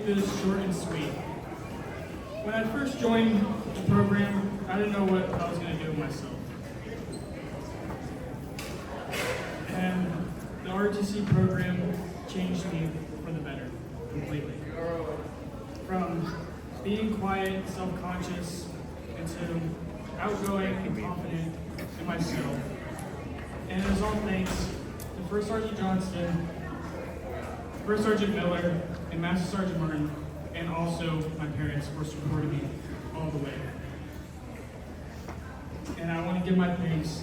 keep this short and sweet. When I first joined the program, I didn't know what I was going to do with myself. And the ROTC program changed me for the better, completely. From being quiet, self-conscious, into outgoing and confident in myself. And it was all thanks to First Sergeant Johnston, First Sergeant Miller, and Master Sergeant Martin, and also my parents for supporting me all the way. And I want to give my thanks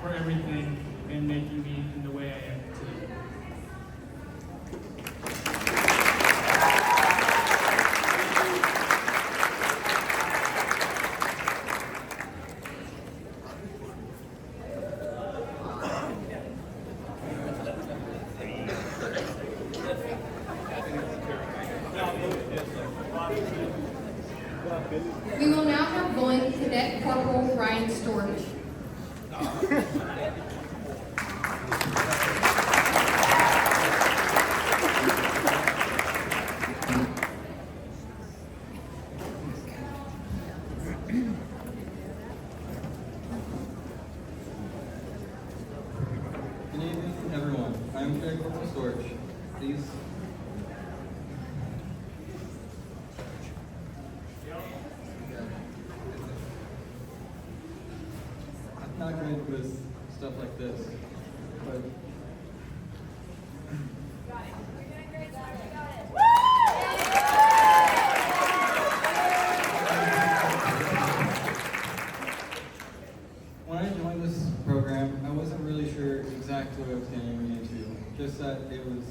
for everything and making me in the way I am today. We will now have going Cadet Corporal Ryan Storch. Good evening, everyone. I'm Cadet Corporal Storch. Please. I'm not good with stuff like this, but when I joined this program, I wasn't really sure exactly what I was getting into. Just that it was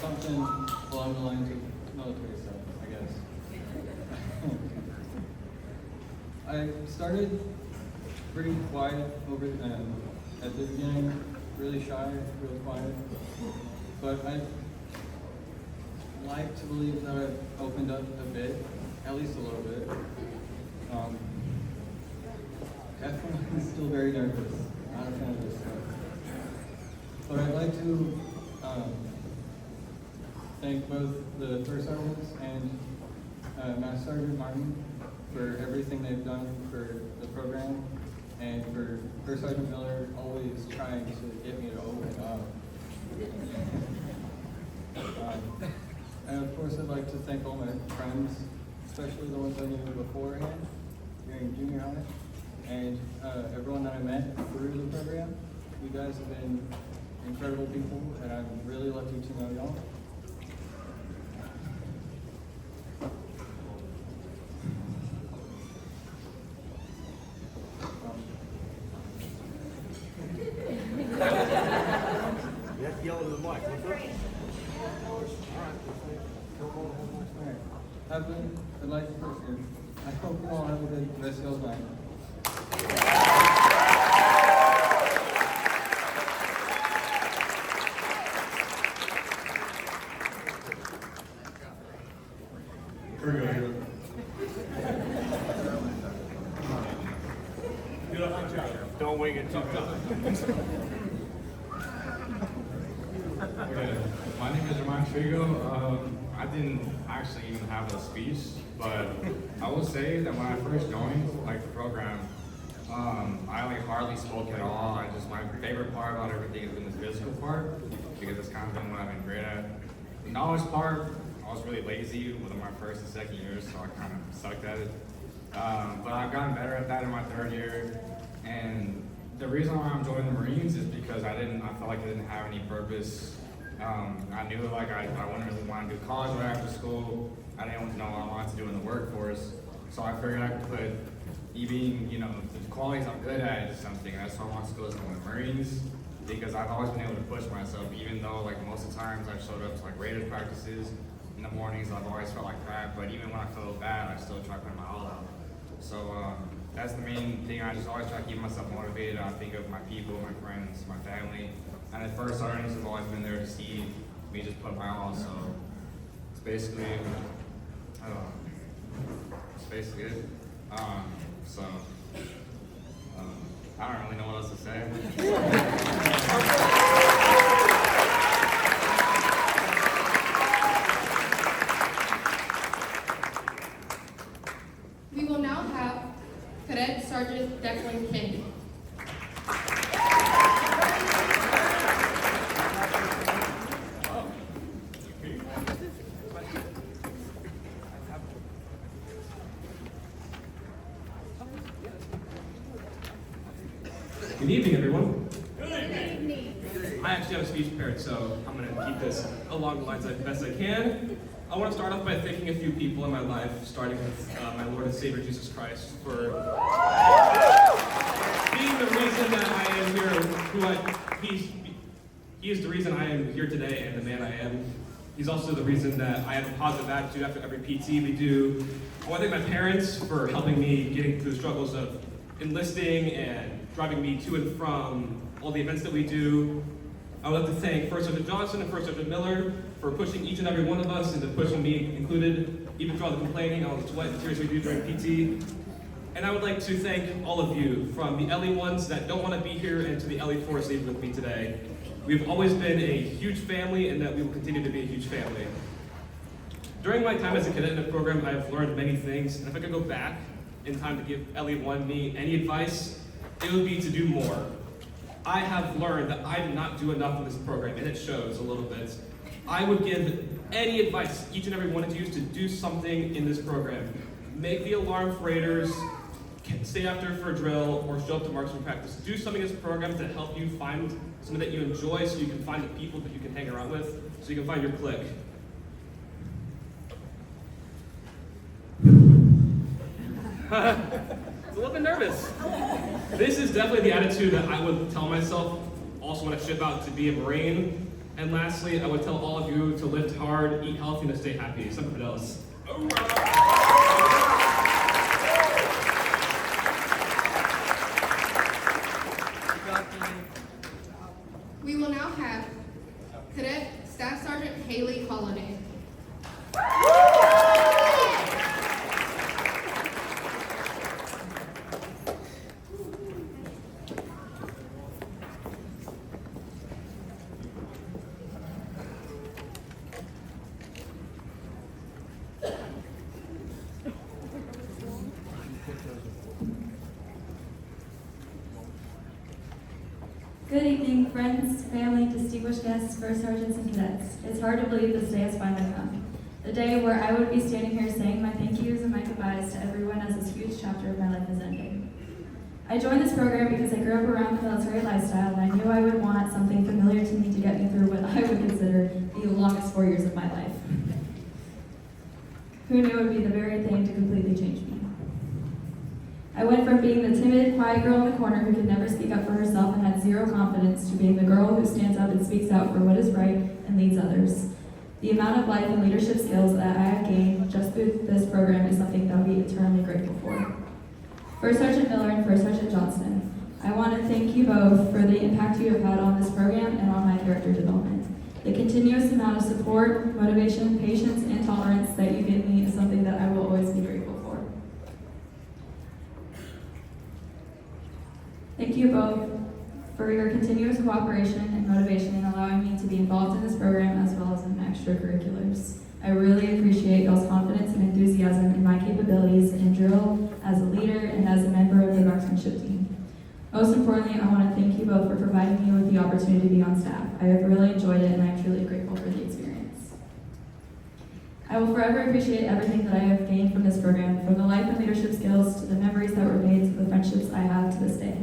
something along the lines of military stuff, I guess. I started pretty quiet at the beginning, really shy, really quiet. But I like to believe that I've opened up a bit, at least a little bit. Definitely still very nervous, not a fan of this stuff. But I'd like to thank both the First Sergeants and Master Sergeant Martin for everything they've done for the program, and for First Sergeant Miller always trying to get me to open up. And of course, I'd like to thank all my friends, especially the ones I knew beforehand during junior high, and everyone that I met through the program. You guys have been incredible people, and I'm really lucky to know y'all. You have to yell into the mic. What's up? I'd like to first, I hope you all have a good rest of y'all's night. Here we go. Don't wing it too good. Okay, my name is MCJROTC. I didn't actually even have a speech, but I will say that when I first joined the program, I hardly spoke at all. My favorite part about everything has been this physical part, because it's kind of been what I've been great at. The knowledge part, I was really lazy within my first and second years, so I kind of sucked at it. But I've gotten better at that in my third year, and the reason why I'm joining the Marines is because I felt like I didn't have any purpose. I knew I wouldn't really want to do college right after school. I didn't know what I wanted to do in the workforce. So I figured I could put being, the qualities I'm good at is something, and that's why I want to go to the Marines, because I've always been able to push myself, even though most of the times I've showed up to Raiders practices in the mornings, I've always felt like crap, but even when I felt bad, I still try to put my all out. So that's the main thing. I just always try to keep myself motivated. I think of my people, my friends, my family, and the First Sergeants have always been there to see me just put my all. So it's basically it. I don't really know what else to say. Cadet Sergeant Declan Kennedy. Good evening, everyone. I actually have a speech prepared, so I'm going to keep this along the lines as best I can. I want to start off by thanking a few people in my life, starting with my Lord and Savior Jesus Christ for being the reason that I am here. He is the reason I am here today and the man I am. He's also the reason that I have a positive attitude after every PT we do. I want to thank my parents for helping me getting through the struggles of enlisting and driving me to and from all the events that we do. I would like to thank First Sergeant Johnson and First Sergeant Miller for pushing each and every one of us, and pushing me included, even through all the complaining, all the sweat and tears we do during PT. And I would like to thank all of you, from the LE ones that don't want to be here and to the LE fours even with me today. We've always been a huge family, and that we will continue to be a huge family. During my time as a cadet in the program, I have learned many things, and if I could go back in time to give LE1 me any advice, it would be to do more. I have learned that I did not do enough in this program, and it shows a little bit. I would give any advice each and every one of you to do something in this program. Make the alarm for Raiders, stay after for a drill, or show up to marksman practice. Do something in this program to help you find something that you enjoy, so you can find the people that you can hang around with, so you can find your clique. A little bit nervous. This is definitely the attitude that I would tell myself also when I ship out to be a Marine. And lastly, I would tell all of you to lift hard, eat healthy, and to stay happy. Something else. We will now have Cadet Staff Sergeant Haley Holiday. Good evening, friends, family, distinguished guests, first sergeants, and cadets. It's hard to believe this day has finally come. The day where I would be standing here saying my thank yous and my goodbyes to everyone as this huge chapter of my life is ending. I joined this program because I grew up around the military lifestyle, and I knew I would want something familiar to me to get me through what I would consider the longest 4 years of my life. Who knew it would be the very thing to completely change me? I went from being the timid, quiet girl in the corner who could never speak up for herself and had zero confidence to being the girl who stands up and speaks out for what is right and leads others. The amount of life and leadership skills that I have gained just through this program is something that I'll be eternally grateful for. First Sergeant Miller and First Sergeant Johnson, I want to thank you both for the impact you have had on this program and on my character development. The continuous amount of support, motivation, patience, and tolerance that you give me is something that I will always be grateful for. Thank you both for your continuous cooperation and motivation in allowing me to be involved in this program as well as in extracurriculars. I really appreciate y'all's confidence and enthusiasm in my capabilities in drill, as a leader, and as a member of the marksmanship team. Most importantly, I want to thank you both for providing me with the opportunity to be on staff. I have really enjoyed it, and I'm truly grateful for the experience. I will forever appreciate everything that I have gained from this program, from the life and leadership skills to the memories that were made to the friendships I have to this day.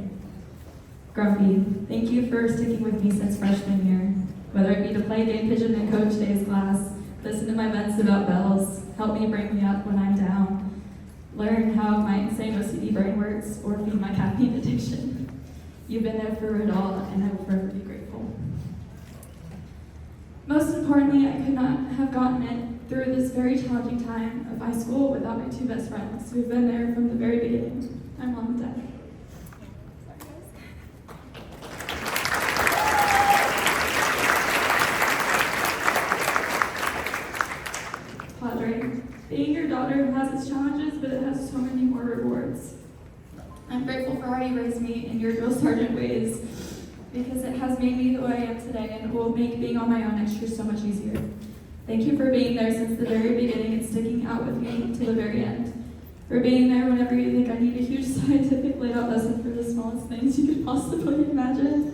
Grumpy, thank you for sticking with me since freshman year. Whether it be to play game pigeon in Coach Day's class, listen to my vents about bells, help me bring me up when I'm down, learn how my insane OCD brain works, or feed my caffeine addiction. You've been there for it all, and I will forever be grateful. Most importantly, I could not have gotten it through this very challenging time of high school without my two best friends who've been there from the very beginning, my mom and dad. Being your daughter has its challenges, but it has so many more rewards. I'm grateful for how you raised me in your drill sergeant ways, because it has made me who I am today, and it will make being on my own next year so much easier. Thank you for being there since the very beginning and sticking out with me to the very end. for being there whenever you think I need a huge scientific laid out lesson for the smallest things you could possibly imagine,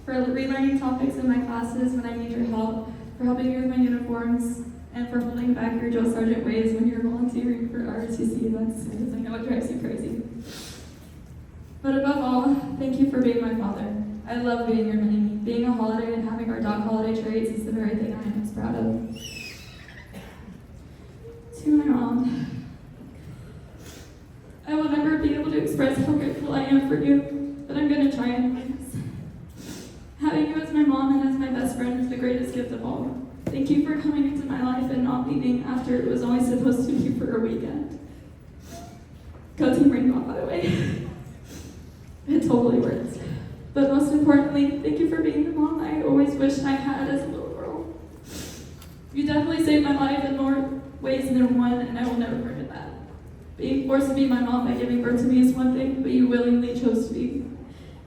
for relearning topics in my classes when I need your help, for helping me with my uniforms, and for holding back your drill sergeant ways when you're volunteering for ROTC events, because I know it drives you crazy. But above all, thank you for being my father. I love being your mini-me. Being a holiday and having our dog holiday traits is the very thing I am most proud of. To my mom, I will never be able to express how grateful I am for you, but I'm going to try anyways. Having you as my mom and as my best friend is the greatest gift of all. Thank you for coming into my life and not leaving after it was only supposed to be for a weekend. Go Team Rainbow, by the way. It totally worked. But most importantly, thank you for being the mom I always wished I had as a little girl. You definitely saved my life in more ways than one, and I will never forget that. Being forced to be my mom by giving birth to me is one thing, but you willingly chose to be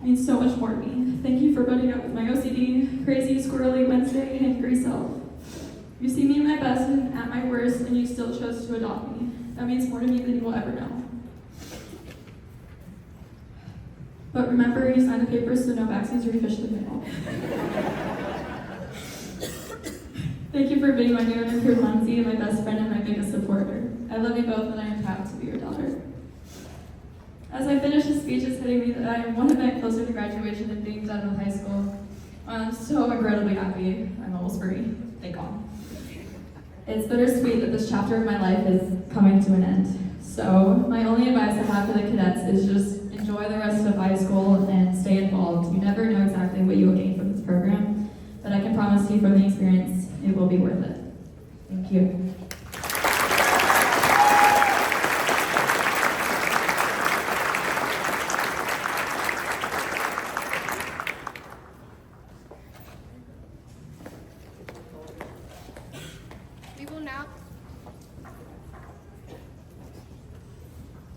means so much more to me. Thank you for putting up with my OCD, crazy, squirrely Wednesday, and angry self. You see me at my best and at my worst, and you still chose to adopt me. That means more to me than you will ever know. But remember, you signed the papers, so no backseats are officially involved. Thank you for being my new and improved Lindsay, my best friend and my biggest supporter. I love you both, and I am proud to be your daughter. As I finish this speech, it's hitting me that I am one event closer to graduation and being done with high school. I'm so incredibly happy. I'm almost free. Thank God. It's bittersweet that this chapter of my life is coming to an end. So my only advice I have for the cadets is just enjoy the rest of high school and stay involved. You never know exactly what you will gain from this program, but I can promise you from the experience, it will be worth it. Thank you.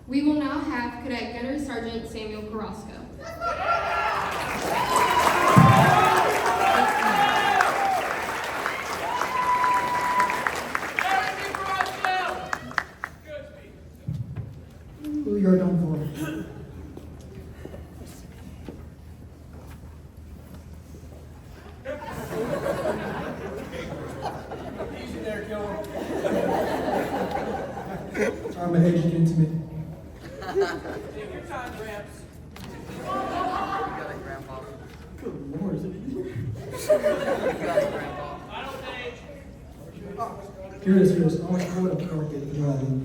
We will now have Cadet Gunner Sergeant Samuel Carrasco. Who you're done for? Easy there, killer. Sorry, my age is intimate. Take your time, Gramps. You got it, Grandpa. Good Lord, is it you? You got it, Grandpa. Final stage. Here it is. I want to go up and get the driving.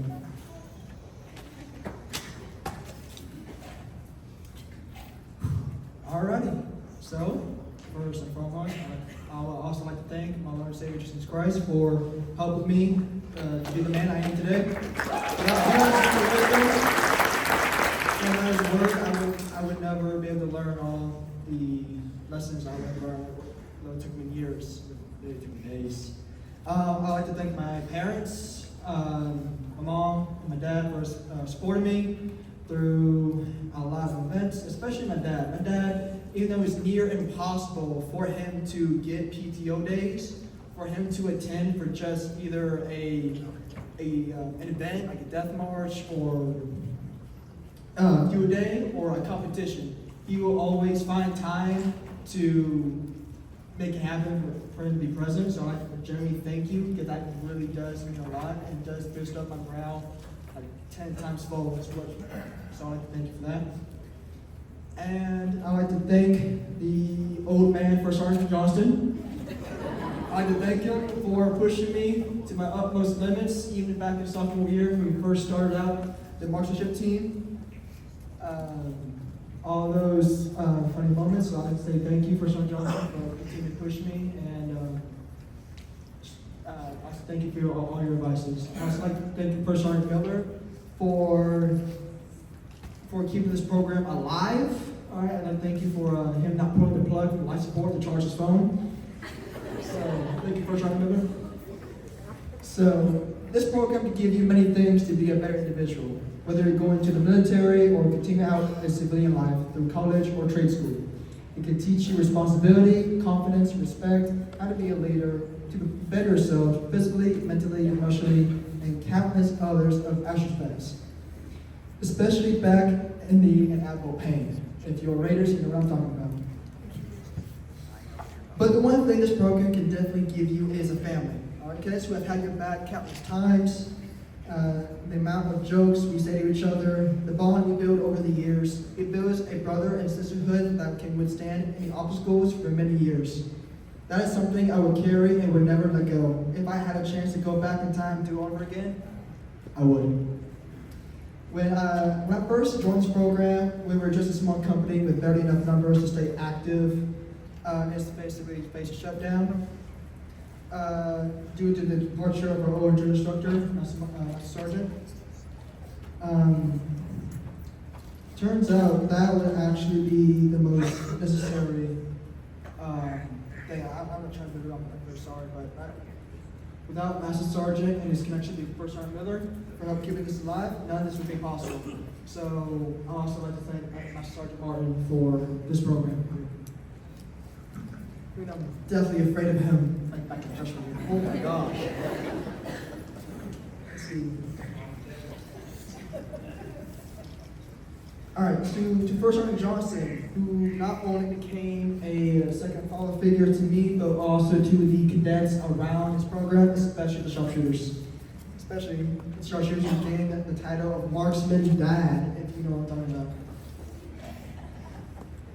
Alrighty. So, first and foremost, I'll also like to thank my Lord and Savior Jesus Christ for helping me to be the man I am today. Without his word, I would never be able to learn all the lessons I would learn. It took me years. It took me days. I'd like to thank my parents, my mom, and my dad for supporting me through a lot of events, especially my dad. My dad, even though it's near impossible for him to get PTO days, for him to attend for just either an event like a death march or a day or a competition, he will always find time to make it happen for him to be present. So I'd like to Jeremy thank you, because that really does mean a lot and does boost up my morale like 10 times fold. So I'd like to thank you for that. And I'd like to thank the old man for Sergeant Johnston. I'd like to thank him for pushing me to my utmost limits, even back in sophomore year when we first started out the marksmanship team. All those funny moments, so I'd like to say thank you for Sergeant Johnson for continuing to push me, and also thank you for all your advices. I'd also like to thank you for Sergeant Miller for keeping this program alive. All right, and I thank you for him not pulling the plug from life support to charge his phone. So thank you for Sergeant Miller. So this program can give you many things to be a better individual, whether you're going to the military or continue out a civilian life through college or trade school. It can teach you responsibility, confidence, respect, how to be a leader, to better yourself physically, mentally, emotionally, and countless others of aspects. especially back in the inevitable pain. If you're Raiders, you know what I'm talking about. But the one thing this program can definitely give you is a family. All right, cadets who have had your back countless times, the amount of jokes we say to each other, the bond we build over the years, it builds a brother and sisterhood that can withstand any obstacles for many years. That is something I would carry and would never let go. If I had a chance to go back in time and do it over again, I would. When I first joined this program, we were just a small company with barely enough numbers to stay active. It's basically faced a shutdown due to the departure of our old drill instructor, Master Sergeant. Turns out that would actually be the most necessary thing. I'm not trying to do it, I'm very sorry, but without Master Sergeant and his connection to First Sergeant Miller for help keeping us alive, none of this would be possible. So I also like to thank Master Sergeant Martin for this program. I mean, I'm definitely afraid of him, like back in freshman year. Oh my gosh. Let's see. All right, to First Sergeant Johnson, who not only became a second father figure to me, but also to the cadets around his program, especially the sharpshooters. Especially the sharpshooters who gained the title of Marksman's Dad, if you know what I'm talking about.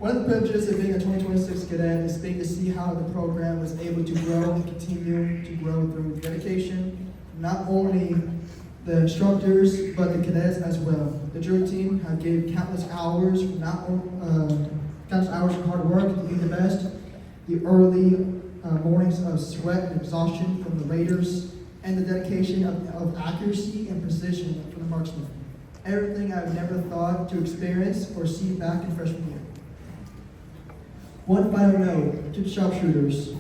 One of the privileges of being a 2026 cadet is being to see how the program was able to grow and continue to grow through dedication, not only the instructors, but the cadets as well. The drill team have gave countless hours, countless hours of hard work to be the best. The early mornings of sweat and exhaustion from the Raiders, and the dedication of accuracy and precision from the marksmen. Everything I've never thought to experience or see back in freshman year. One final note to the sharpshooters,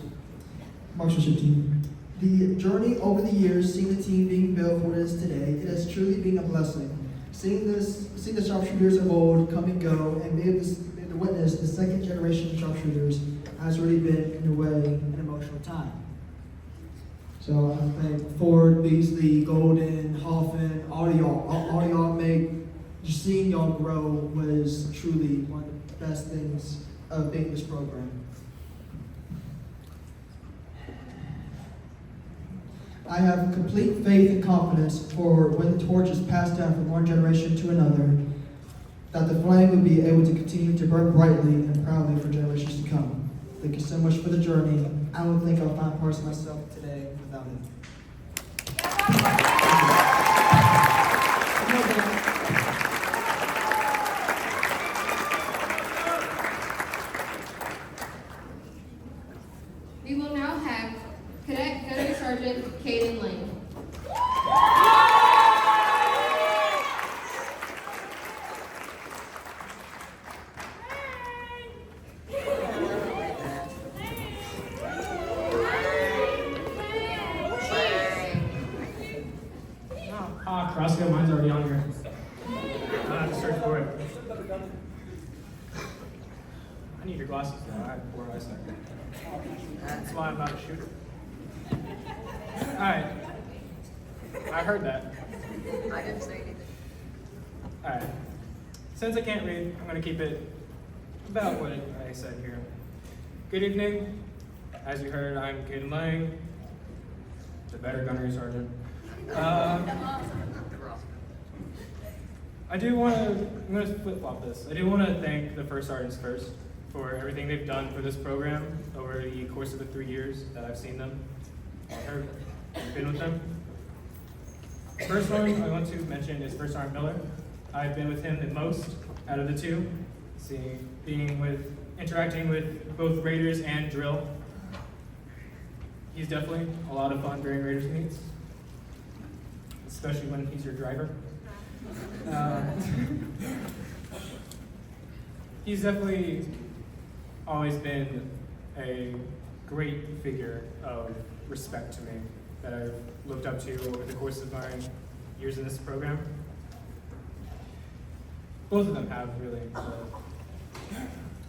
marksmanship team. The journey over the years, seeing the team being built for what it is today, it has truly been a blessing. Seeing the sharpshooters of old come and go, and be able to witness the second generation of sharpshooters has really been, in a way, an emotional time. So I thank Ford, Beasley, Golden, Hoffman, all of y'all just seeing y'all grow was truly one of the best things of being in this program. I have complete faith and confidence for when the torch is passed down from one generation to another, that the flame will be able to continue to burn brightly and proudly for generations to come. Thank you so much for the journey. I don't think I'll find parts of myself today without it. We will now have Cadet Gunnery Sergeant Caden Lane. Carrasco, mine's already on here. I don't have to search for it. I need your glasses though. I have poor eyesight. That's why I'm not a shooter. Alright. I heard that. I didn't say anything. Alright. Since I can't read, I'm going to keep it about what I said here. Good evening. As you heard, I'm Caden Lang, the better gunnery sergeant. I'm going to flip-flop this. I do want to thank the first sergeants first for everything they've done for this program over the course of the 3 years that I've seen them, or been with them. The first one I want to mention is First Sergeant Miller. I've been with him the most out of the two, interacting with both Raiders and drill. He's definitely a lot of fun during Raiders meets, especially when he's your driver. He's definitely always been a great figure of respect to me that I've looked up to over the course of my years in this program. Both of them have, really.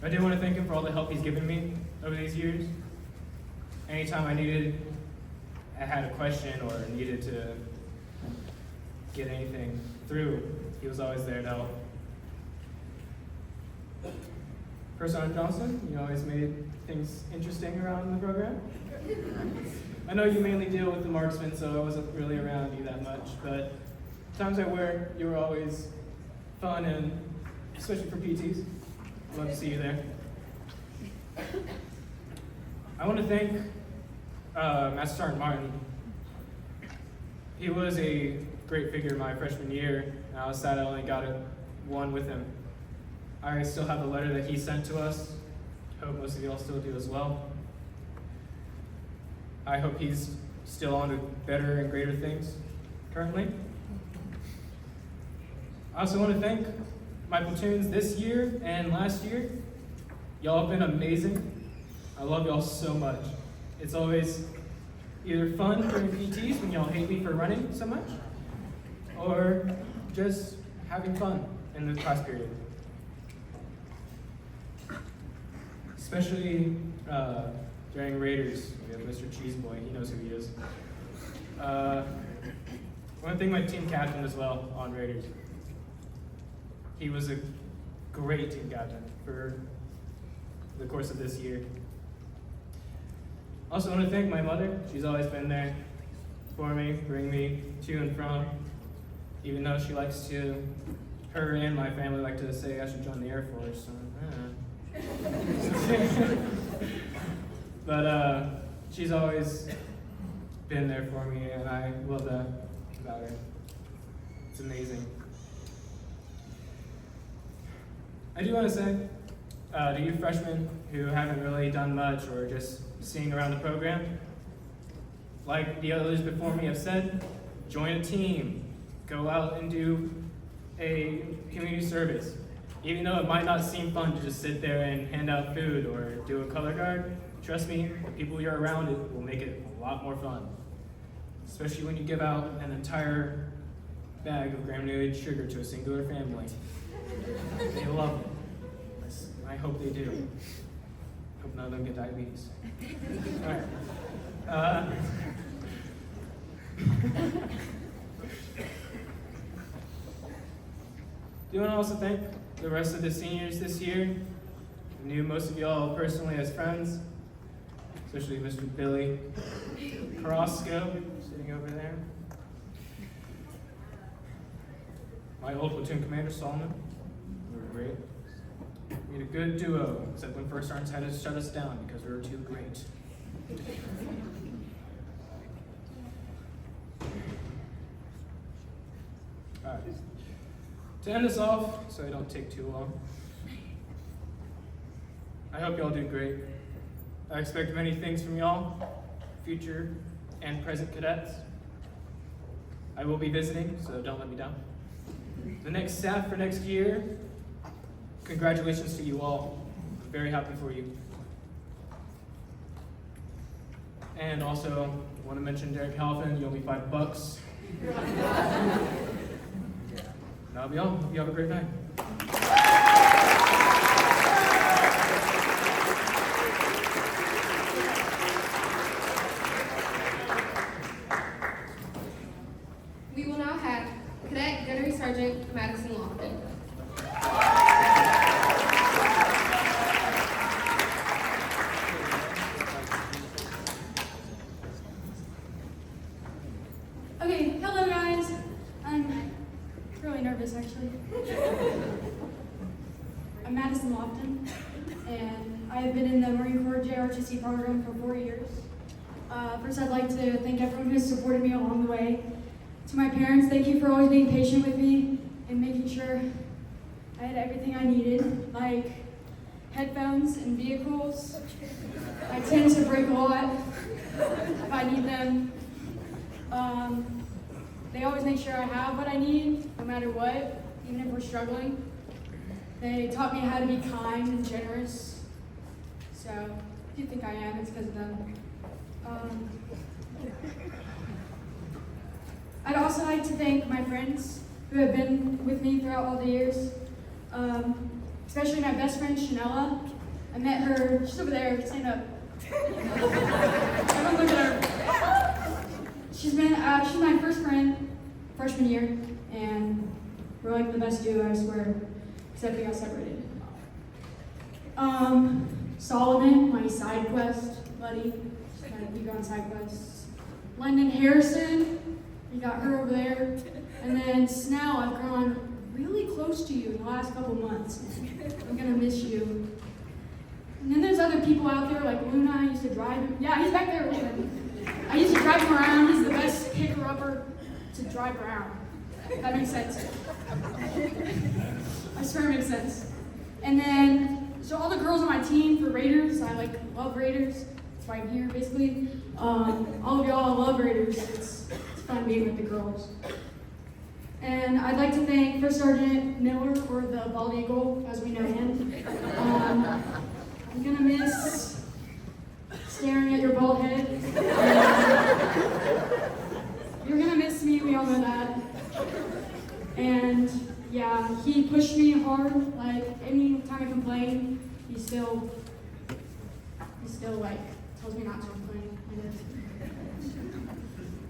I do want to thank him for all the help he's given me over these years. Anytime I had a question or needed to get anything through, he was always there to help. First Sergeant Johnson, you always made things interesting around the program. I know you mainly deal with the marksmen, so I wasn't really around you that much, but times I were, you were always fun, and especially for PTs. Love to see you there. I want to thank Master Sergeant Martin. He was a great figure my freshman year, and I was sad I only got one with him. I still have the letter that he sent to us. Hope most of y'all still do as well. I hope he's still on to better and greater things currently. I also want to thank my platoons this year and last year. Y'all have been amazing. I love y'all so much. It's always either fun during PTs when y'all hate me for running so much, or just having fun in the class period. Especially during Raiders, we have Mr. Cheeseboy, he knows who he is. I want to thank my team captain as well on Raiders. He was a great team captain for the course of this year. Also want to thank my mother. She's always been there for me, bring me to and from, even though she likes to, her and my family like to say I should join the Air Force. So, but she's always been there for me, and I love that about her. It's amazing. I do want to say to you freshmen who haven't really done much or just seeing around the program, like the others before me have said, join a team, go out and do a community service. Even though it might not seem fun to just sit there and hand out food or do a color guard, trust me, the people you're around it will make it a lot more fun. Especially when you give out an entire bag of granulated sugar to a singular family. They love it. I hope they do. Hope none of them get diabetes. All right. Do want to also thank the rest of the seniors this year. I knew most of y'all personally as friends, especially Mr. Billy Carrasco, sitting over there. My old platoon commander, Solomon. We were great. We had a good duo, except when First Sergeants had to shut us down because we were too great. All right. To end this off, so I don't take too long, I hope y'all do great. I expect many things from y'all, future and present cadets. I will be visiting, so don't let me down. The next staff for next year, congratulations to you all. I'm very happy for you. And also, I want to mention Derek Halfin, you owe me $5. That'll be all. Hope you have a great night. We will now have Cadet Gunnery Sergeant Madison Lofton. Okay, hello guys. I'm really nervous actually. I'm Madison Lofton, and I have been in the Marine Corps JROTC program for 4 years. First, I'd like to thank everyone who has supported me along the way. To my parents, thank you for always being patient with me and making sure I had everything I needed, like headphones and vehicles. I tend to break a lot if I need them. They always make sure I have what I need, no matter what, even if we're struggling. They taught me how to be kind and generous. So, if you think I am, it's because of them. I'd also like to thank my friends who have been with me throughout all the years, especially my best friend, Shanella. I met her, she's over there, stand up. Everyone look at her. She's my first friend, freshman year, and We're like the best duo, I swear, except we got separated. Solomon, my side quest buddy, we go on side quests. London Harrison, you got her over there. And then Snell, I've grown really close to you in the last couple months. I'm gonna miss you. And then there's other people out there like Luna. I used to drive him. Yeah, he's back there. I used to drive him around. He's the best picker-upper to drive around. That makes sense. I swear it makes sense. And then, so all the girls on my team for Raiders, I like love Raiders. That's why I'm here, basically. All of y'all love Raiders. It's fun being with the girls. And I'd like to thank First Sergeant Miller, or the Bald Eagle, as we know him. I'm gonna miss staring at your bald head. You're gonna miss me, we all know that. And yeah, he pushed me hard. Like any time I complain, he still like tells me not to complain.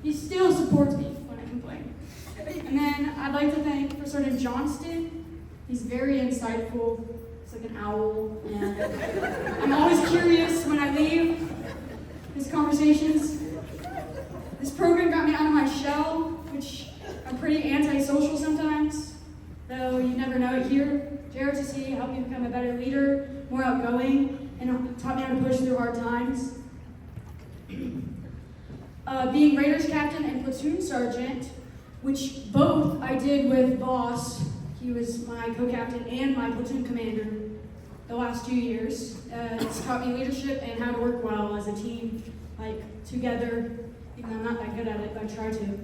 He still supports me when I complain. And then I'd like to thank First Sergeant Johnston. He's very insightful. He's like an owl, and I'm always curious when I leave his conversations. This program got me out of my shell, which I'm pretty antisocial sometimes, though you never know it here. JROTC helped me become a better leader, more outgoing, and taught me how to push through hard times. Being Raiders captain and platoon sergeant, which both I did with Boss. He was my co-captain and my platoon commander the last 2 years. It's taught me leadership and how to work well as a team, like together, even though I'm not that good at it, but I try to.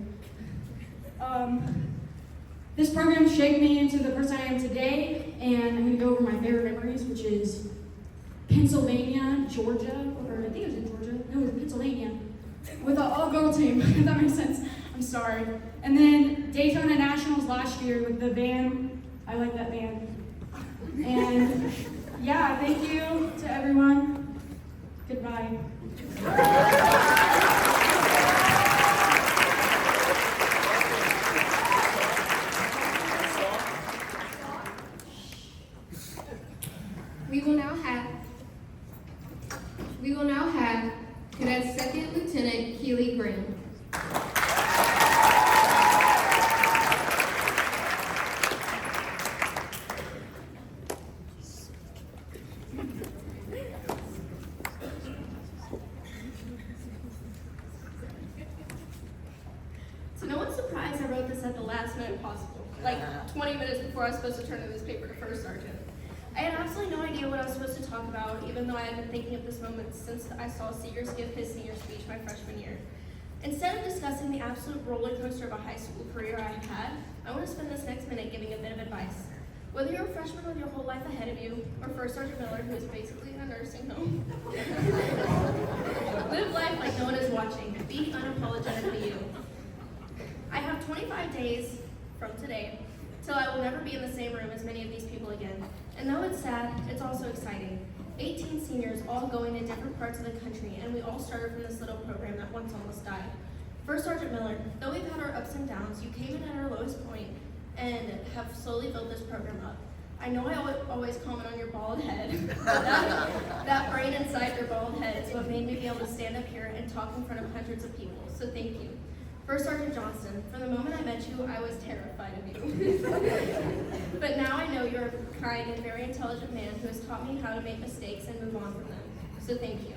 This program shaped me into the person I am today, and I'm gonna go over my favorite memories, which is Pennsylvania, Georgia, or I think it was in Georgia, no, it was Pennsylvania, with an all-girl team, if that makes sense. I'm sorry. And then Daytona Nationals last year with the band. I like that band. And yeah, thank you to everyone. Goodbye. We will now have Cadet Second Lieutenant Keely Green. So no one's surprised I wrote this at the last minute possible, like 20 minutes before I was supposed to turn in this paper to First Sergeant. I had absolutely no idea what I was supposed to talk about, even though I had been thinking of this moment since I saw Seegers give his senior speech my freshman year. Instead of discussing the absolute roller coaster of a high school career I have had, I want to spend this next minute giving a bit of advice. Whether you're a freshman with your whole life ahead of you, or First Sergeant Miller, who is basically in a nursing home, live life like no one is watching. Be unapologetically you. I have 25 days from today till I will never be in the same room as many of these people again. And though it's sad, it's also exciting. 18 seniors all going to different parts of the country, and we all started from this little program that once almost died. First Sergeant Miller, though we've had our ups and downs, you came in at our lowest point and have slowly built this program up. I know I always comment on your bald head, but that brain inside your bald head is what made me be able to stand up here and talk in front of hundreds of people, so thank you. First Sergeant Johnston, from the moment I met you, I was terrified of you. But now I know you're a kind and very intelligent man who has taught me how to make mistakes and move on from them, so thank you.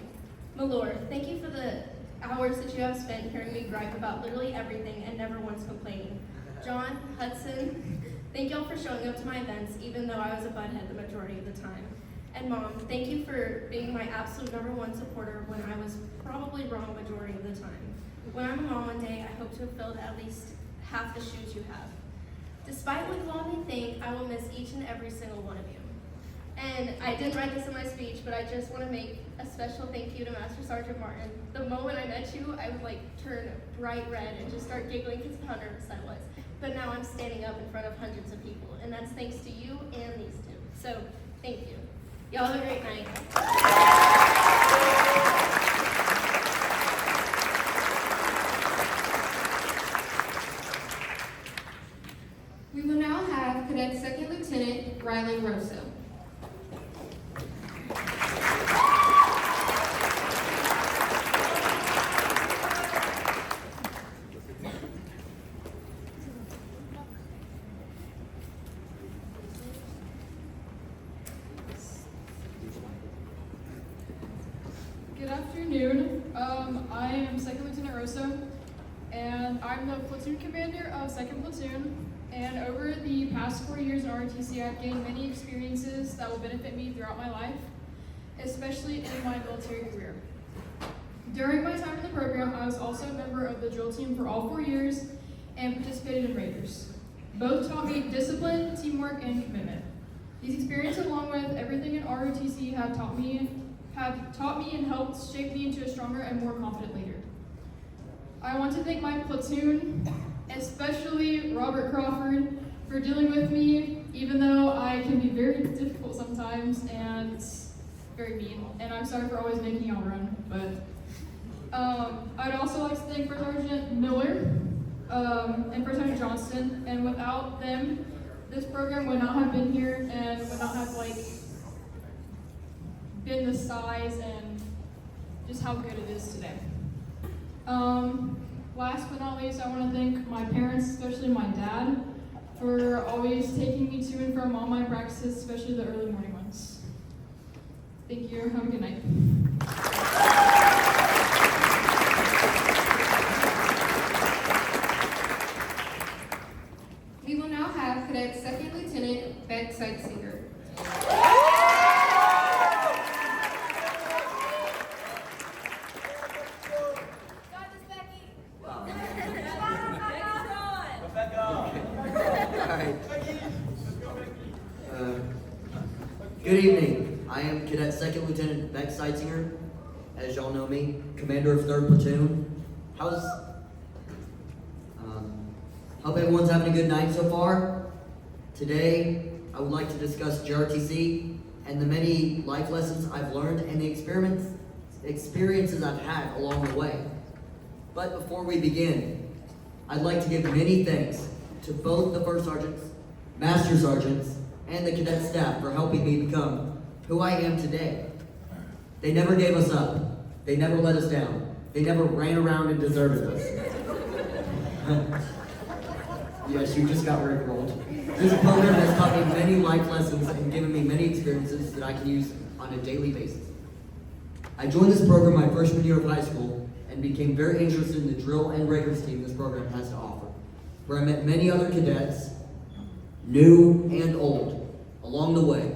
My Lord, thank you for the hours that you have spent hearing me gripe about literally everything and never once complaining. John, Hudson, thank y'all for showing up to my events, even though I was a butthead the majority of the time. And Mom, thank you for being my absolute #1 supporter when I was probably wrong majority of the time. When I'm a mom one day, I hope to have filled at least half the shoes you have. Despite what you all may think, I will miss each and every single one of you. And I didn't write this in my speech, but I just want to make a special thank you to Master Sergeant Martin. The moment I met you, I would turn bright red and just start giggling because of how nervous I was. But now I'm standing up in front of hundreds of people, and that's thanks to you and these two. So, thank you. Y'all have a great night. We will now have afternoon. I am Second Lieutenant Rosso, and I'm the platoon commander of 2nd Platoon. And over the past 4 years in ROTC, I've gained many experiences that will benefit me throughout my life, especially in my military career. During my time in the program, I was also a member of the drill team for all 4 years and participated in Raiders. Both taught me discipline, teamwork, and commitment. These experiences, along with everything in ROTC, have taught me and helped shape me into a stronger and more confident leader. I want to thank my platoon, especially Robert Crawford, for dealing with me, even though I can be very difficult sometimes and very mean. And I'm sorry for always making y'all run, but I'd also like to thank First Sergeant Miller and First Sergeant Johnston. And without them, this program would not have been here and would not have been the size and just how good it is today. Last but not least, I want to thank my parents, especially my dad, for always taking me to and from all my practices, especially the early morning ones. Thank you. Have a good night. We will now have Cadet Second Lieutenant Beck Sightseer. Good evening. I am Cadet Second Lieutenant Beck Sightseer, as y'all know me, Commander of 3rd Platoon. Hope everyone's having a good night so far. Today, I would like to discuss JROTC and the many life lessons I've learned and the experiences I've had along the way. But before we begin, I'd like to give many thanks to both the First Sergeants, Master Sergeants, and the cadet staff for helping me become who I am today. They never gave us up. They never let us down. They never ran around and deserted us. Yes, you just got rickrolled. This program has taught me many life lessons and given me many experiences that I can use on a daily basis. I joined this program my freshman year of high school and became very interested in the drill and Raiders team this program has to offer, where I met many other cadets, new and old. Along the way,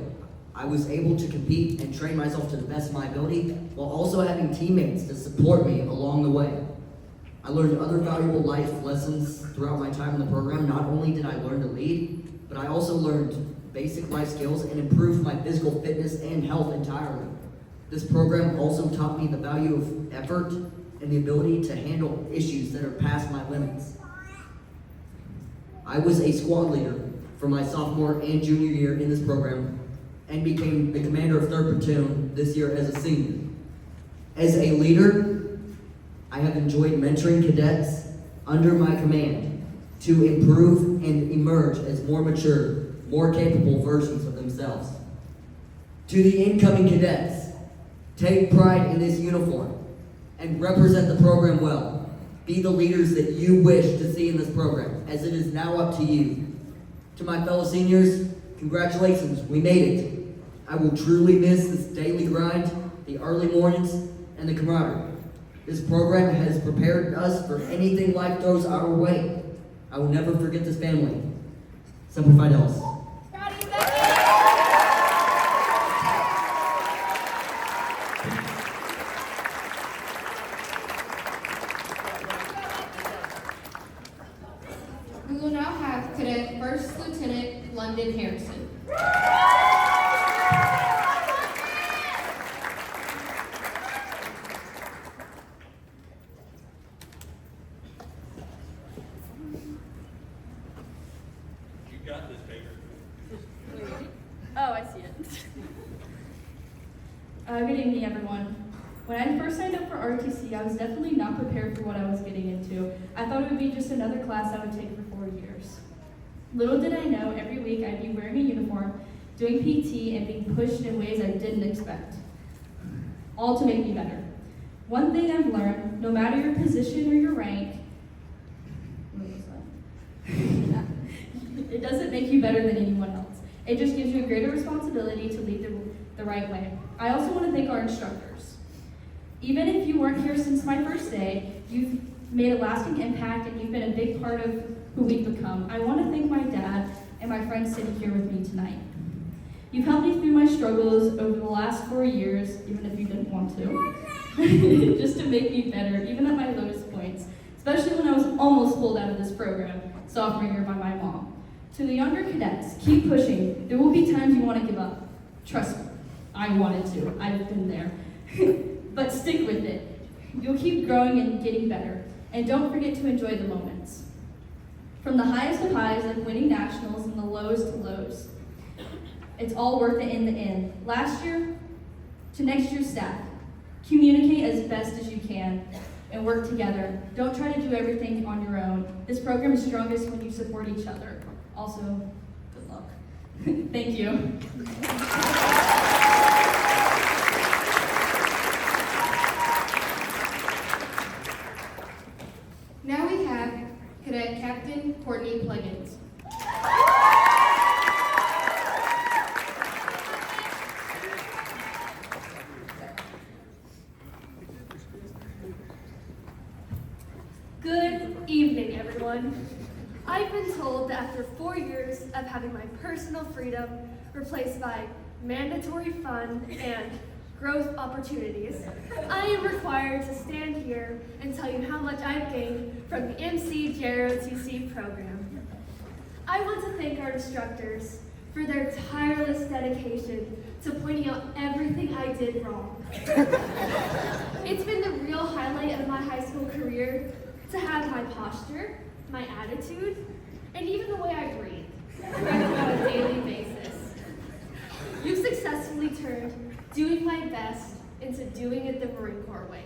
I was able to compete and train myself to the best of my ability while also having teammates to support me along the way. I learned other valuable life lessons throughout my time in the program. Not only did I learn to lead, but I also learned basic life skills and improved my physical fitness and health entirely. This program also taught me the value of effort and the ability to handle issues that are past my limits. I was a squad leader for my sophomore and junior year in this program and became the commander of 3rd Platoon this year as a senior. As a leader, I have enjoyed mentoring cadets under my command to improve and emerge as more mature, more capable versions of themselves. To the incoming cadets, take pride in this uniform and represent the program well. Be the leaders that you wish to see in this program, as it is now up to you. To my fellow seniors, congratulations, we made it. I will truly miss this daily grind, the early mornings, and the camaraderie. This program has prepared us for anything life throws our way. I will never forget this family. Semper Fidelis. We will now have Cadet First Lieutenant London Harrison. You got this, Baker. Oh, I see it. Good evening, everyone. When I first signed up for ROTC, I was definitely not prepared for what I was getting into. I thought it would be just another class I would take for 4 years. Little did I know, every week I'd be wearing a uniform, doing PT, and being pushed in ways I didn't expect. All to make me better. One thing I've learned, no matter your position or your rank, it doesn't make you better than anyone else. It just gives you a greater responsibility to lead the right way. I also want to thank our instructors. Even if you weren't here since my first day, you've made a lasting impact and you've been a big part of who we've become. I want to thank my dad and my friends sitting here with me tonight. You've helped me through my struggles over the last 4 years, even if you didn't want to, just to make me better, even at my lowest points, especially when I was almost pulled out of this program, sophomore year by my mom. To the younger cadets, keep pushing. There will be times you want to give up. Trust me, I wanted to. I've been there. But stick with it. You'll keep growing and getting better. And don't forget to enjoy the moments. From the highest of highs, like winning nationals, and the lowest to lows. It's all worth it in the end. Last year to next year's staff, communicate as best as you can and work together. Don't try to do everything on your own. This program is strongest when you support each other. Also, good luck. Thank you. Now we have Cadet Captain Courtney Pluggins. Good evening, everyone. I've been told that after 4 years of having my personal freedom replaced by mandatory fun and growth opportunities, I am required to stand here and tell you how much I've gained from the MCJROTC program. I want to thank our instructors for their tireless dedication to pointing out everything I did wrong. It's been the real highlight of my high school career to have my posture, my attitude, and even the way I breathe on a daily basis. You've successfully turned doing my best into doing it the Marine Corps way.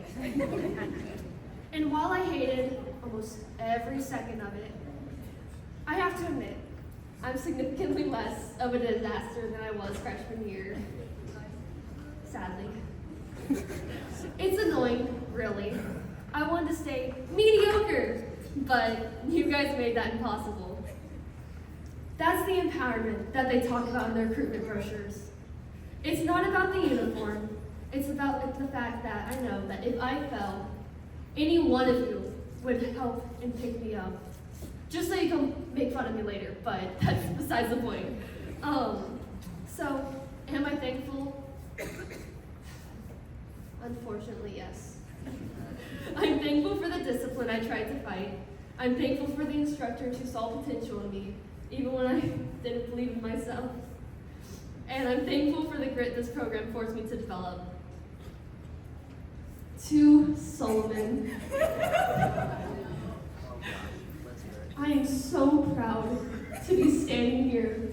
And while I hated almost every second of it, I have to admit, I'm significantly less of a disaster than I was freshman year. Sadly. It's annoying, really. I wanted to stay mediocre, but you guys made that impossible. That's the empowerment that they talk about in their recruitment brochures. It's not about the uniform, it's about the fact that I know that if I fell, any one of you would help and pick me up. Just so you can make fun of me later, but that's besides the point. So, am I thankful? Unfortunately, yes. I'm thankful for the discipline I tried to fight. I'm thankful for the instructors who saw potential in me, even when I didn't believe in myself. And I'm thankful for the grit this program forced me to develop. To Solomon, I am so proud to be standing here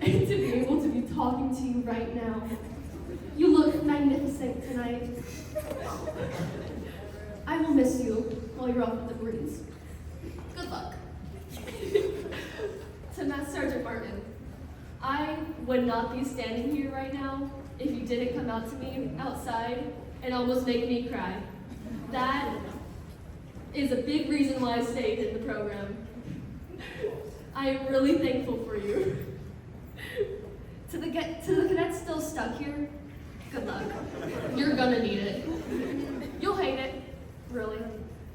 and to be able to be talking to you right now. You look magnificent tonight. I will miss you while you're off with the Marines. Good luck. To Master Sergeant Martin, I would not be standing here right now if you didn't come out to me outside and almost make me cry. That is a big reason why I stayed in the program. I am really thankful for you. To the cadets still stuck here, good luck. You're gonna need it. You'll hate it, really.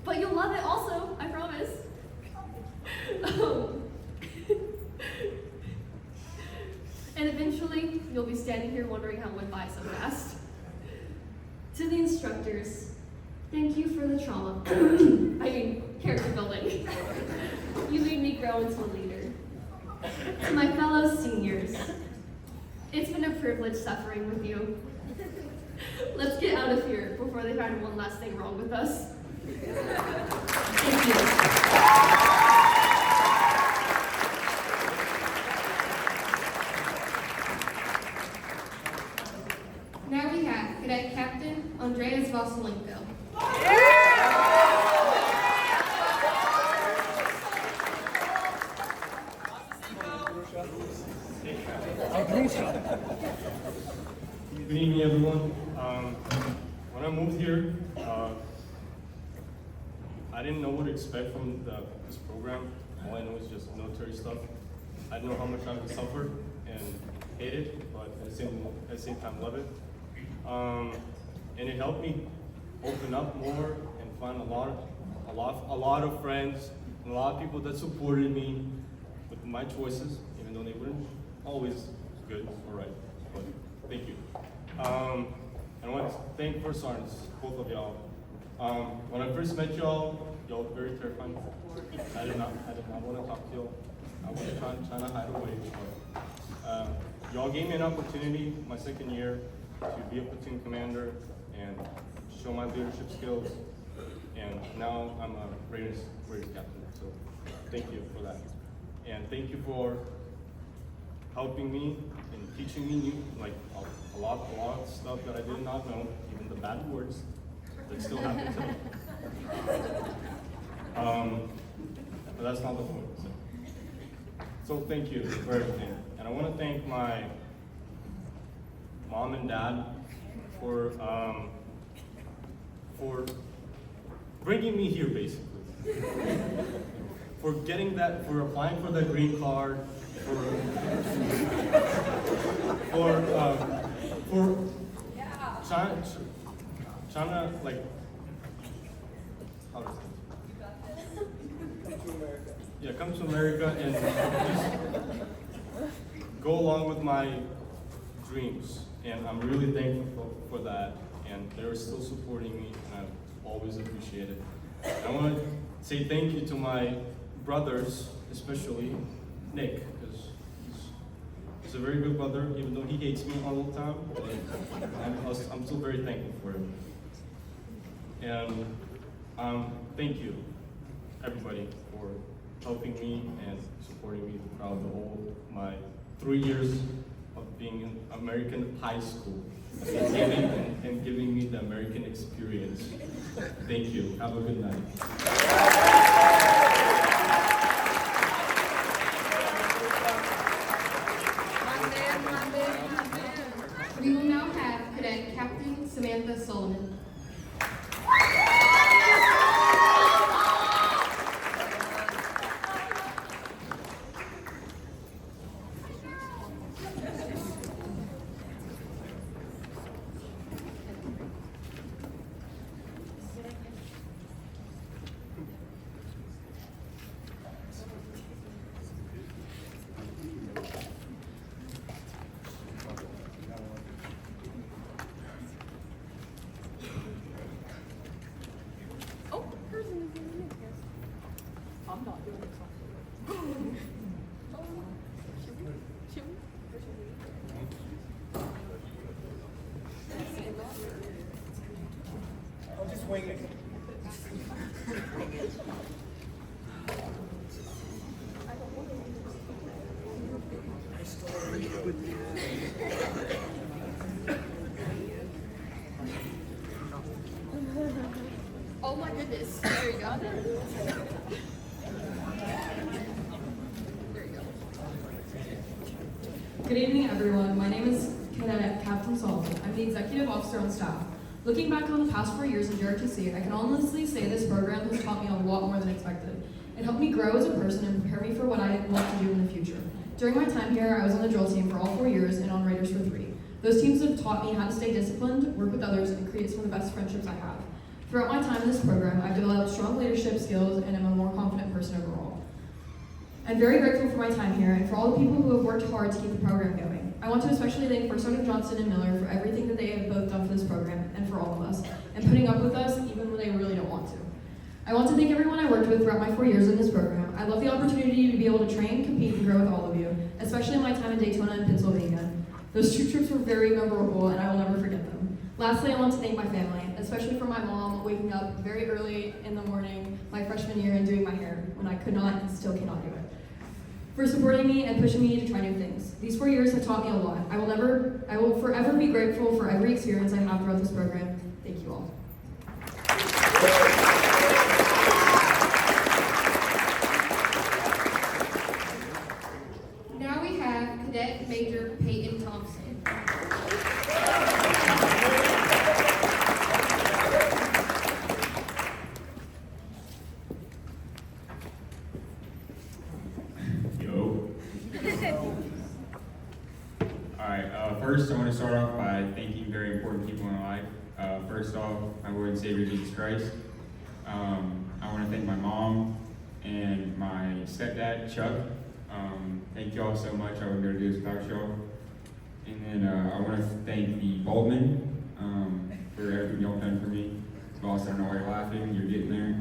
But you'll love it also, I promise. And eventually, you'll be standing here wondering how it went by so fast. To the instructors, thank you for the trauma. I mean, character building. You made me grow into a leader. To my fellow seniors, it's been a privilege suffering with you. Let's get out of here before they find one last thing wrong with us. Thank you. Now we have Cadet Captain Andreas Vasilenko. Good evening, everyone. When I moved here, I didn't know what to expect from this program. All I know is just military stuff. I didn't know how much I would suffer and hate it, but at the same time love it. And it helped me open up more and find a lot of friends and a lot of people that supported me with my choices, even though they weren't always good or right. But thank you. And I want to thank First Sergeants, both of y'all. When I first met y'all were very terrifying. I did not want to talk to y'all. I was trying to hide away. But, y'all gave me an opportunity my second year to be a platoon commander and show my leadership skills. And now I'm a Raiders captain. So thank you for that. And thank you for helping me and teaching me a lot of stuff that I did not know, even the bad words that still happen to me. But that's not the point. So thank you for everything. And I want to thank my mom and dad for bringing me here, basically. For applying for the green card, for trying to like, how to say it? Come to America and just go along with my dreams. And I'm really thankful for that. And they're still supporting me, and I always appreciate it. I want to say thank you to my brothers, especially Nick, because he's a very good brother, even though he hates me all the time. I'm still very thankful for him. And thank you, everybody, for helping me and supporting me throughout my 3 years of being in American high school and giving me the American experience. Thank you. Have a good night. We will now have Cadet Captain Samantha Sullivan. I'll just wing it. Oh my goodness. There you go. There you go. Good evening, everyone. My name is Cadet Captain Sullivan. I'm the executive officer on staff. Looking back on the past 4 years in JROTC, I can honestly say this program has taught me a lot more than expected. It helped me grow as a person and prepare me for what I want to do in the future. During my time here, I was on the drill team for all 4 years and on Raiders for 3. Those teams have taught me how to stay disciplined, work with others, and create some of the best friendships I have. Throughout my time in this program, I've developed strong leadership skills and am a more confident person overall. I'm very grateful for my time here and for all the people who have worked hard to keep the program going. I want to especially thank First Sergeant Johnson and Miller for everything that they have both done for this program and for all of us, and putting up with us even when they really don't want to. I want to thank everyone I worked with throughout my 4 years in this program. I love the opportunity to be able to train, compete, and grow with all of you, especially in my time in Daytona and Pennsylvania. Those 2 trips were very memorable, and I will never forget them. Lastly, I want to thank my family, especially for my mom waking up very early in the morning my freshman year and doing my hair when I could not and still cannot do it, for supporting me and pushing me to try new things. These 4 years have taught me a lot. I will forever be grateful for every experience I have throughout this program. Thank you all. Now we have Cadet Major Peyton Thompson. Alright, first I want to start off by thanking very important people in my life. First off, my Lord and Savior Jesus Christ. I want to thank my mom and my stepdad, Chuck. Thank you all so much. I wouldn't be able to do this without y'all. And then I want to thank the Baldman for everything y'all done for me. Boss, I don't know why you're laughing. You're getting there.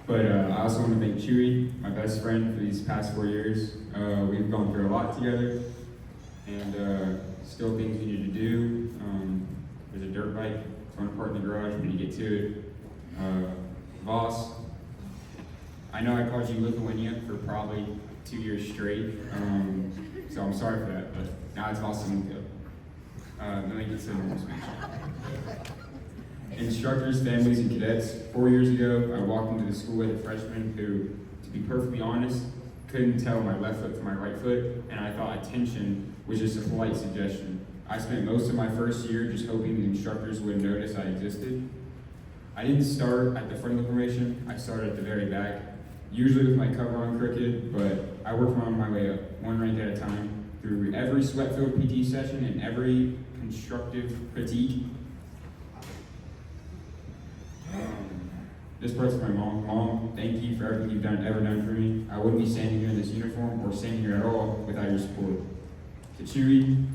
But I also want to thank Chewy, my best friend, for these past 4 years. We've gone through a lot together, and still things we need to do. There's a dirt bike, it's on a part in the garage, we need to get to it. Voss, I know I called you Lithuania for probably 2 years straight, so I'm sorry for that, but now it's Voss Linko. Let me get some more speech. Instructors, families, and cadets, 4 years ago, I walked into the school as a freshman who, to be perfectly honest, couldn't tell my left foot from my right foot, and I thought attention was just a polite suggestion. I spent most of my first year just hoping the instructors would notice I existed. I didn't start at the front of the formation, I started at the very back, usually with my cover on crooked, but I worked my way up, one rank at a time, through every sweat-filled PT session and every constructive critique. This part's for my mom. Mom, thank you for everything you've ever done for me. I wouldn't be standing here in this uniform or standing here at all without your support. To Chewy,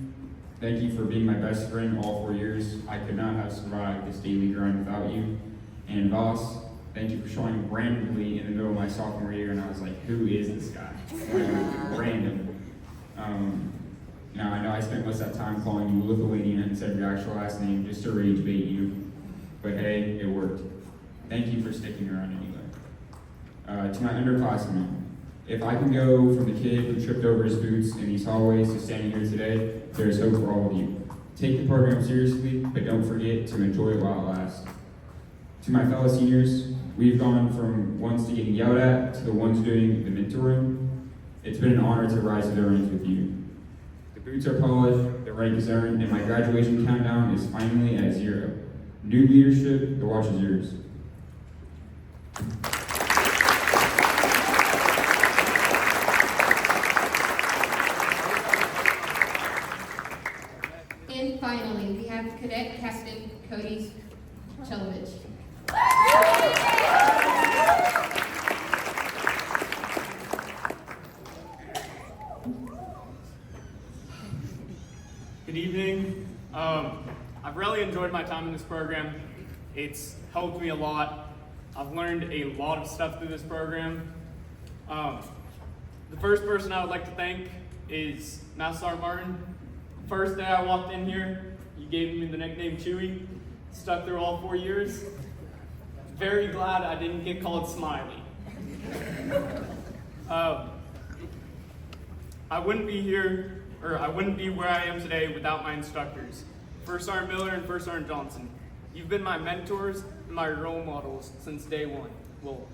thank you for being my best friend all 4 years. I could not have survived this daily grind without you. And Voss, thank you for showing randomly in the middle of my sophomore year, and I was like, who is this guy? Random. Now I know I spent most of that time calling you Lithuania instead of your actual last name just to rage bait you, but hey, it worked. Thank you for sticking around anyway. To my underclassmen, if I can go from the kid who tripped over his boots in these hallways to standing here today, there is hope for all of you. Take the program seriously, but don't forget to enjoy it while it lasts. To my fellow seniors, we've gone from ones to getting yelled at to the ones doing the mentoring. It's been an honor to rise to the ranks with you. The boots are polished, the rank is earned, and my graduation countdown is finally at 0. New leadership, the watch is yours. And finally, we have Cadet Captain Cody Chelovich. Good evening. I've really enjoyed my time in this program. It's helped me a lot. I've learned a lot of stuff through this program. The first person I would like to thank is Master Sergeant Martin. First day I walked in here, you gave me the nickname Chewy. Stuck through all 4 years. Very glad I didn't get called Smiley. I wouldn't be here, or I wouldn't be where I am today without my instructors. First Sergeant Miller and First Sergeant Johnson. You've been my mentors and my role models since day one. Well,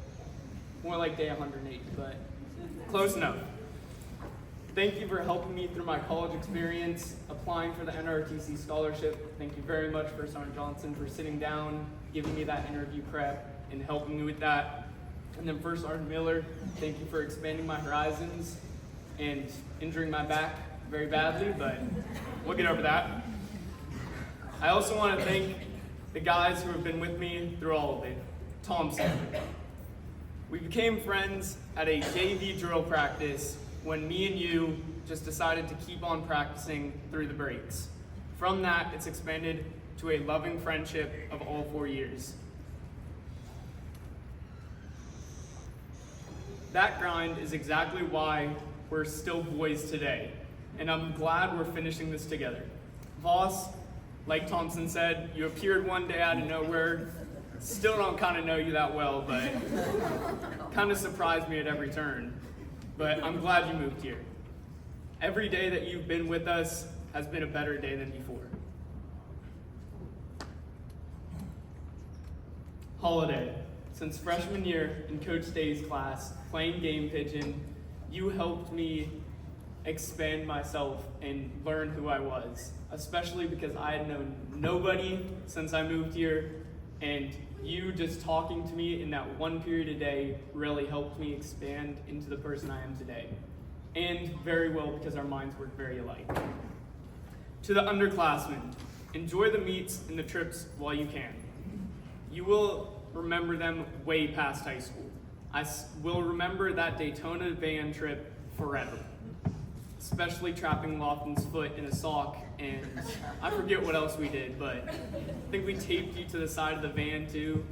more like day 108, but close enough. Thank you for helping me through my college experience, applying for the NROTC scholarship. Thank you very much, First Sergeant Johnson, for sitting down, giving me that interview prep, and helping me with that. And then First Sergeant Miller, thank you for expanding my horizons and injuring my back very badly, but we'll get over that. I also want to thank the guys who have been with me through all of it. Thompson. We became friends at a JV drill practice when me and you just decided to keep on practicing through the breaks. From that, it's expanded to a loving friendship of all 4 years. That grind is exactly why we're still boys today, and I'm glad we're finishing this together. Voss, like Thompson said, you appeared one day out of nowhere. Still don't kind of know you that well, but kind of surprised me at every turn. But I'm glad you moved here. Every day that you've been with us has been a better day than before. Holiday. Since freshman year in Coach Day's class, playing game pigeon, you helped me expand myself and learn who I was, especially because I had known nobody since I moved here, and you just talking to me in that one period a day really helped me expand into the person I am today. And very well because our minds work very alike. To the underclassmen, enjoy the meets and the trips while you can. You will remember them way past high school. Will remember that Daytona van trip forever. Especially trapping Lofton's foot in a sock, and I forget what else we did, but I think we taped you to the side of the van too.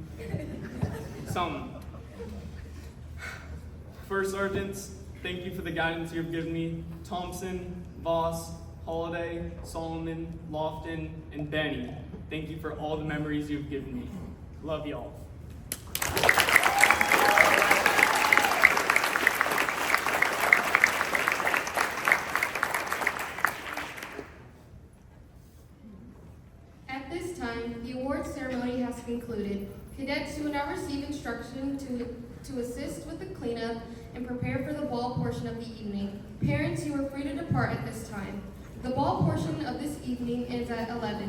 First sergeants, thank you for the guidance you've given me. Thompson, Voss, Holiday, Solomon, Lofton, and Benny, thank you for all the memories you've given me. Love y'all. At this time, the award ceremony has concluded. Cadets, you will now receive instruction to assist with the cleanup and prepare for the ball portion of the evening. Parents, you are free to depart at this time. The ball portion of this evening is at 11.